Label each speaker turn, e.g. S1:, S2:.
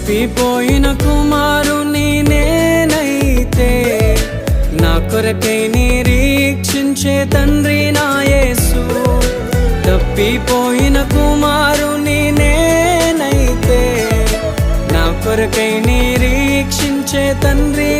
S1: తప్పిపోయిన కుమారుని నేనైతే, నా కొరకై నిరీక్షించే తండ్రి నా యేసు. తప్పిపోయిన కుమారుని నేనైతే, నా కొరకై నిరీక్షించే తండ్రి